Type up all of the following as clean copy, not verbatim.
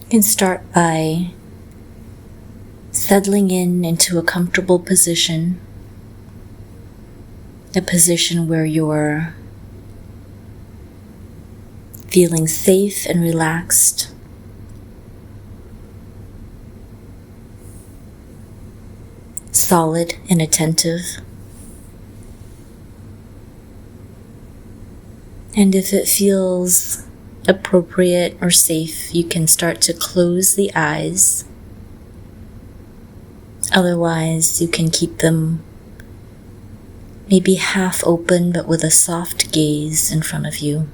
You can start by settling into a comfortable position, a position where you're feeling safe and relaxed. Solid and attentive. And if it feels appropriate or safe, you can start to close the eyes. Otherwise, you can keep them maybe half open, but with a soft gaze in front of you.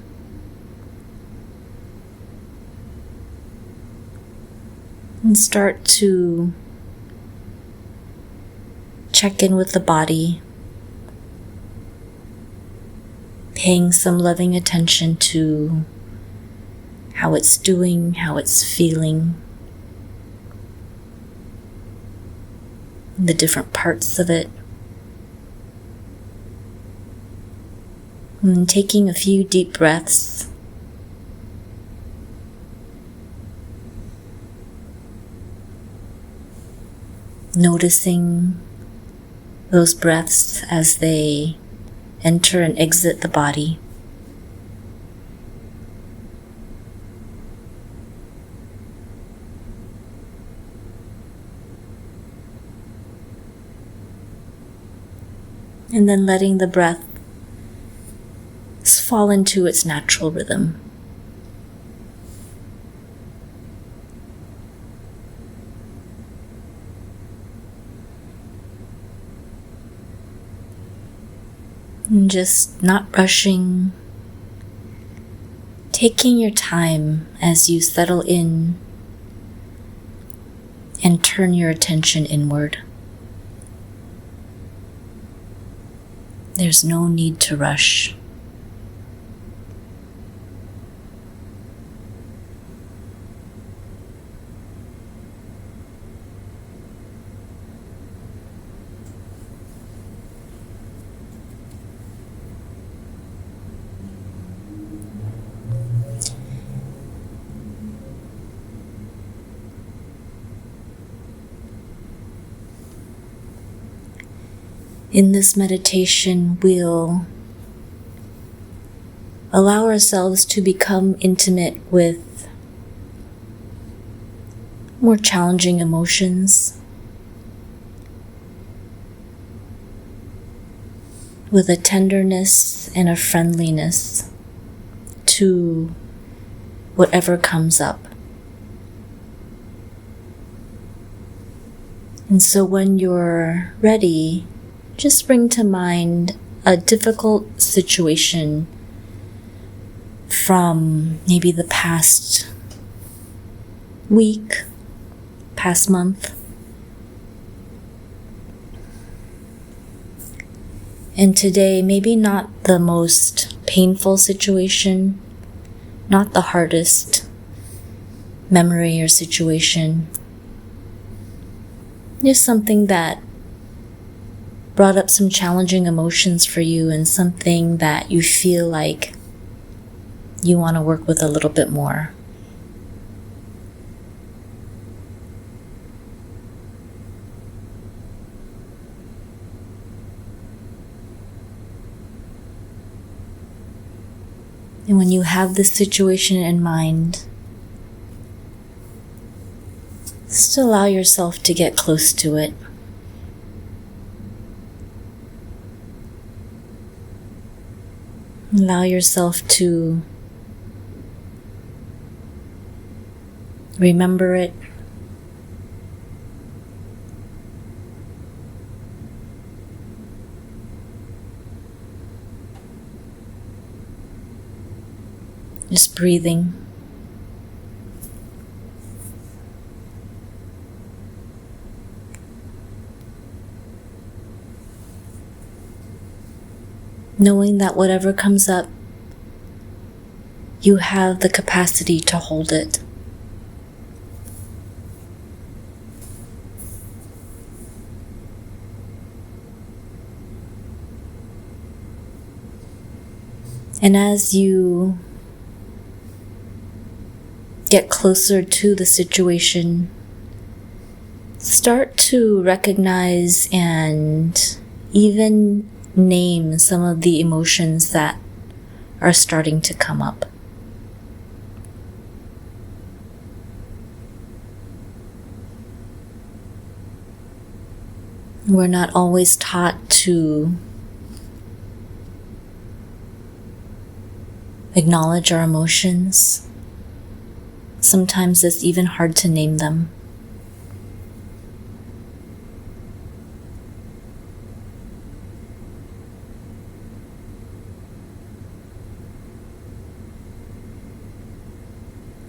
And start to check in with the body, paying some loving attention to how it's doing, how it's feeling, the different parts of it. And taking a few deep breaths. Noticing those breaths as they enter and exit the body. And then letting the breath fall into its natural rhythm. And just not rushing, taking your time as you settle in and turn your attention inward. There's no need to rush. In this meditation, we'll allow ourselves to become intimate with more challenging emotions, with a tenderness and a friendliness to whatever comes up. And so when you're ready, just bring to mind a difficult situation from maybe the past week, past month. And today, maybe not the most painful situation, not the hardest memory or situation, just something that brought up some challenging emotions for you and something that you feel like you want to work with a little bit more. And when you have this situation in mind, just allow yourself to get close to it. Allow yourself to remember it. Just breathing. Knowing that whatever comes up, you have the capacity to hold it. And as you get closer to the situation, start to recognize and even name some of the emotions that are starting to come up. We're not always taught to acknowledge our emotions. Sometimes it's even hard to name them.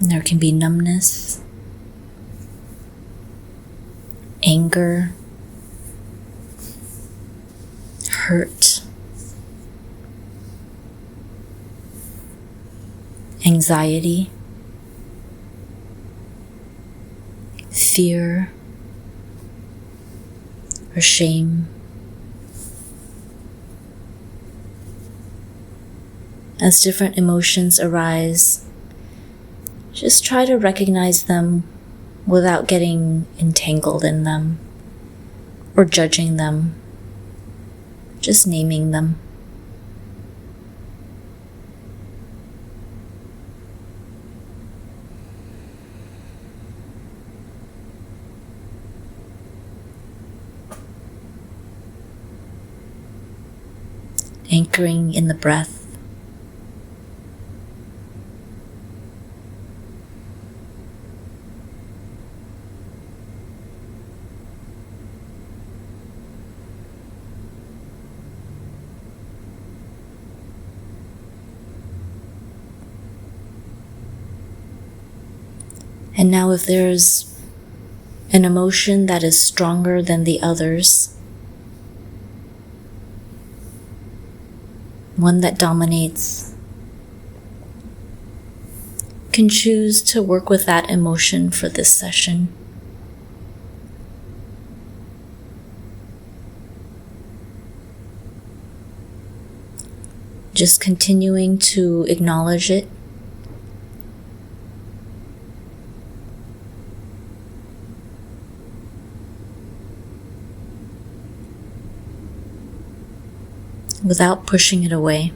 There can be numbness, anger, hurt, anxiety, fear, or shame. As different emotions arise, just try to recognize them without getting entangled in them or judging them, just naming them. Anchoring in the breath. And now if there's an emotion that is stronger than the others, one that dominates, you can choose to work with that emotion for this session. Just continuing to acknowledge it. Without pushing it away.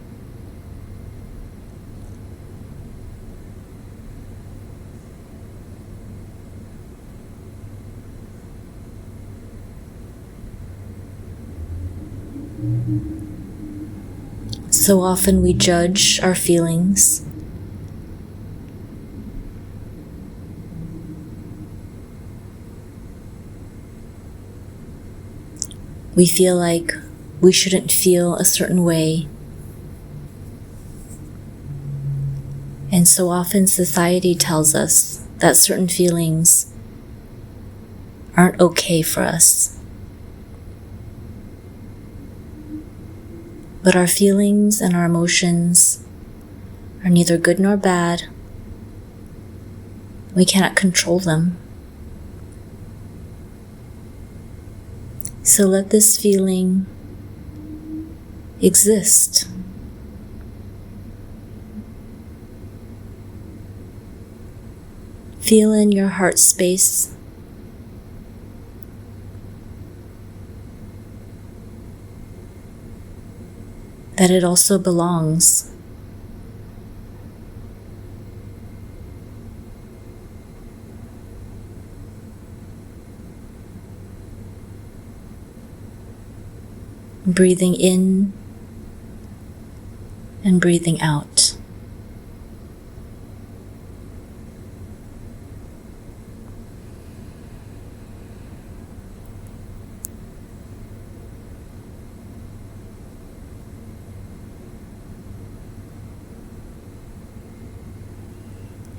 So often we judge our feelings. We feel like we shouldn't feel a certain way. And so often society tells us that certain feelings aren't okay for us. But our feelings and our emotions are neither good nor bad. We cannot control them. So let this feeling exist. Feel in your heart space. That it also belongs. Breathing in and breathing out.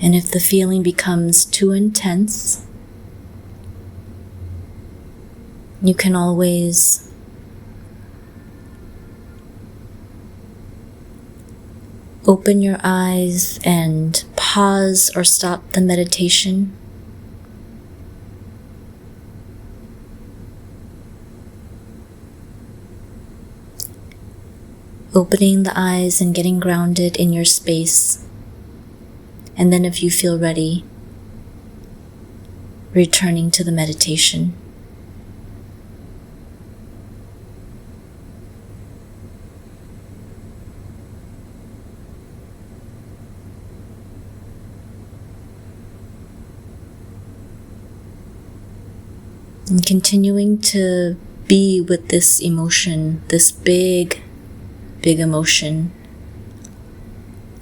And if the feeling becomes too intense, you can always open your eyes and pause or stop the meditation. Opening the eyes and getting grounded in your space. And then if you feel ready, returning to the meditation. And continuing to be with this emotion, this big emotion,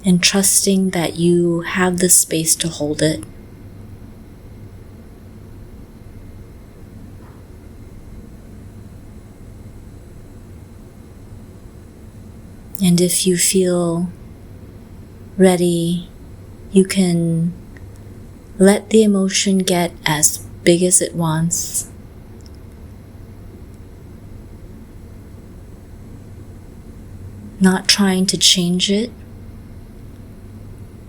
and trusting that you have the space to hold it. And if you feel ready, you can let the emotion get as big as it wants. Not trying to change it,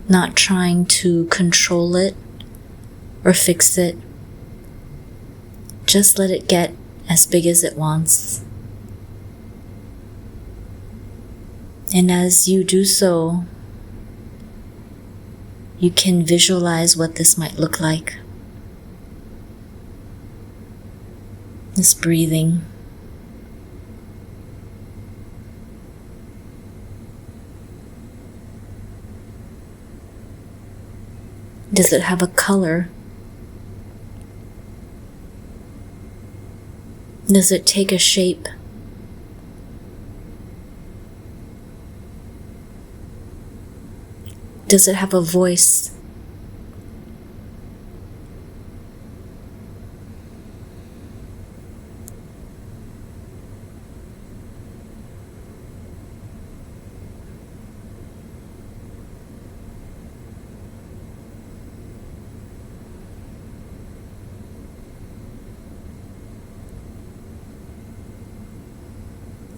not trying to control it or fix it. Just let it get as big as it wants. And as you do so, you can visualize what this might look like. This breathing. Does it have a color? Does it take a shape? Does it have a voice?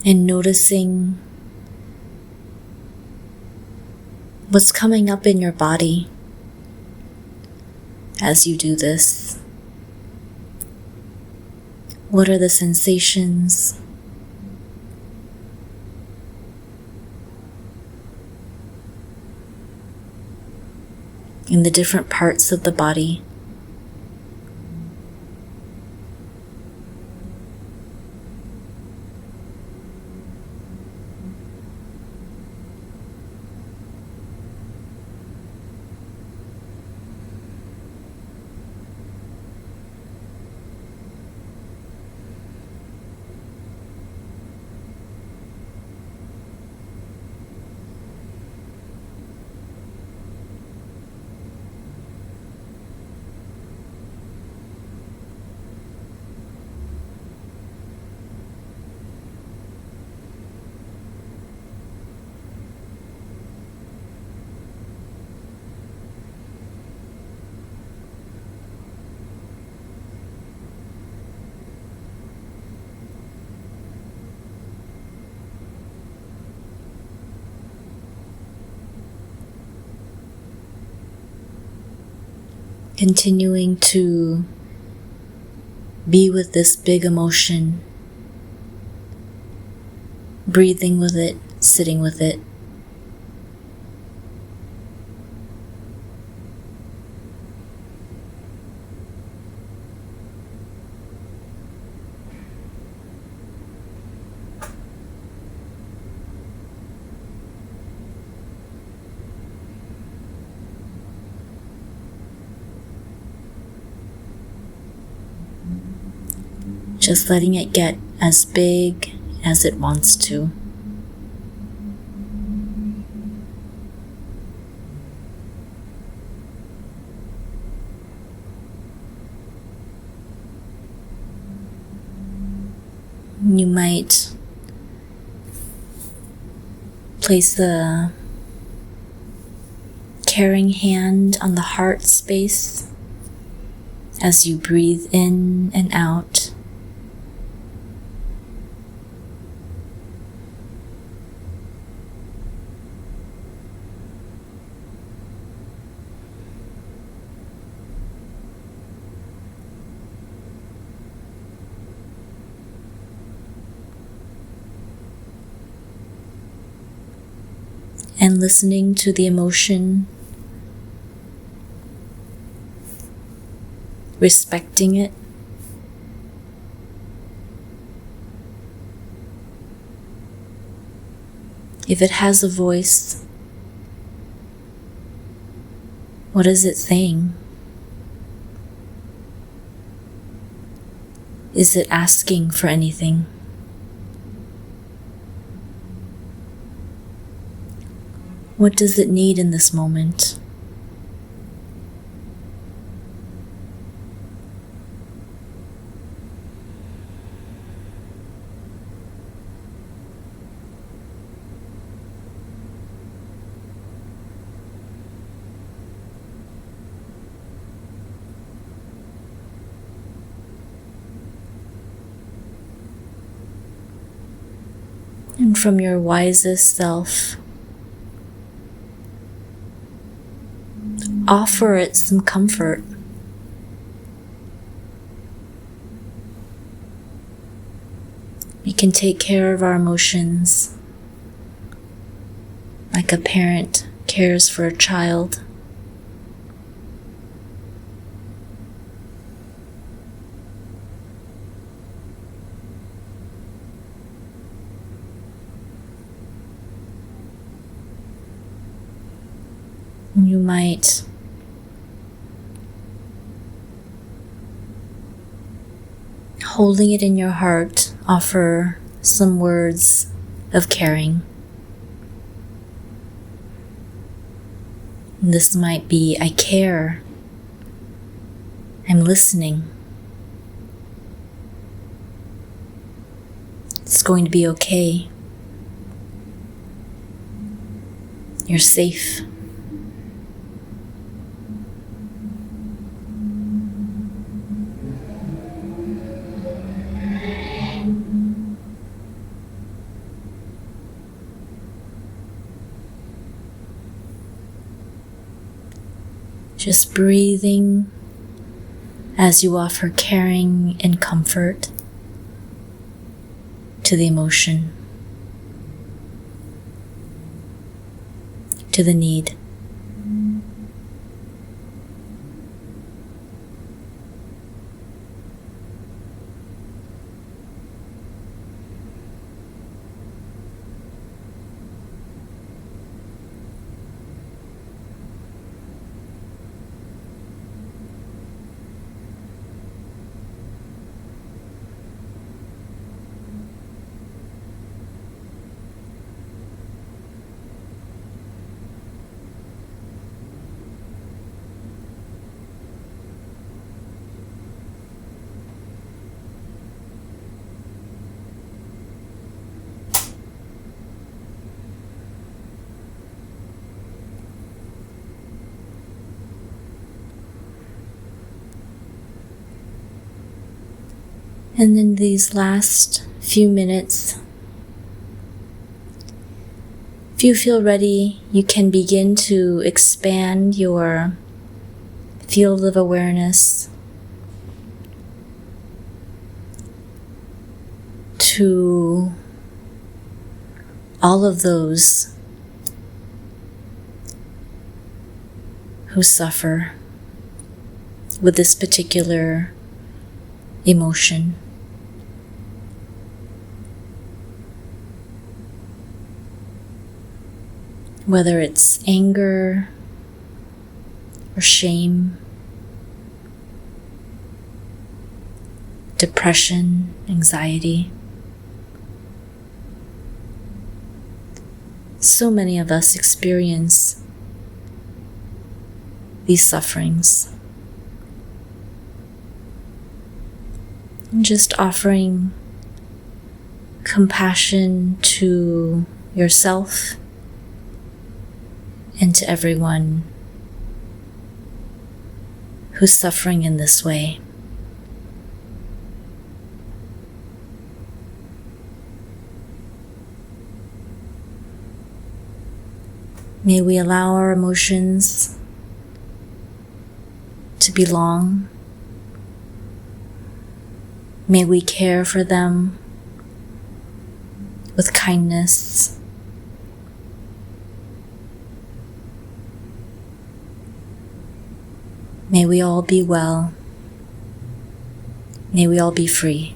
And noticing what's coming up in your body as you do this. What are the sensations? In the different parts of the body. Continuing to be with this big emotion, breathing with it, sitting with it. Just letting it get as big as it wants to. You might place a caring hand on the heart space as you breathe in and out. And listening to the emotion respecting it. If it has a voice, what is it saying? Is it asking for anything? What does it need in this moment? And from your wisest self, offer it some comfort. We can take care of our emotions like a parent cares for a child. You might holding it in your heart, offer some words of caring. This might be, I care, I'm listening, it's going to be okay, you're safe. Just breathing as you offer caring and comfort to the emotion, to the need. And in these last few minutes, if you feel ready, you can begin to expand your field of awareness to all of those who suffer with this particular emotion. Whether it's anger or shame, depression, anxiety. So many of us experience these sufferings. And just offering compassion to yourself and to everyone who's suffering in this way. May we allow our emotions to belong. May we care for them with kindness. May we all be well. May we all be free.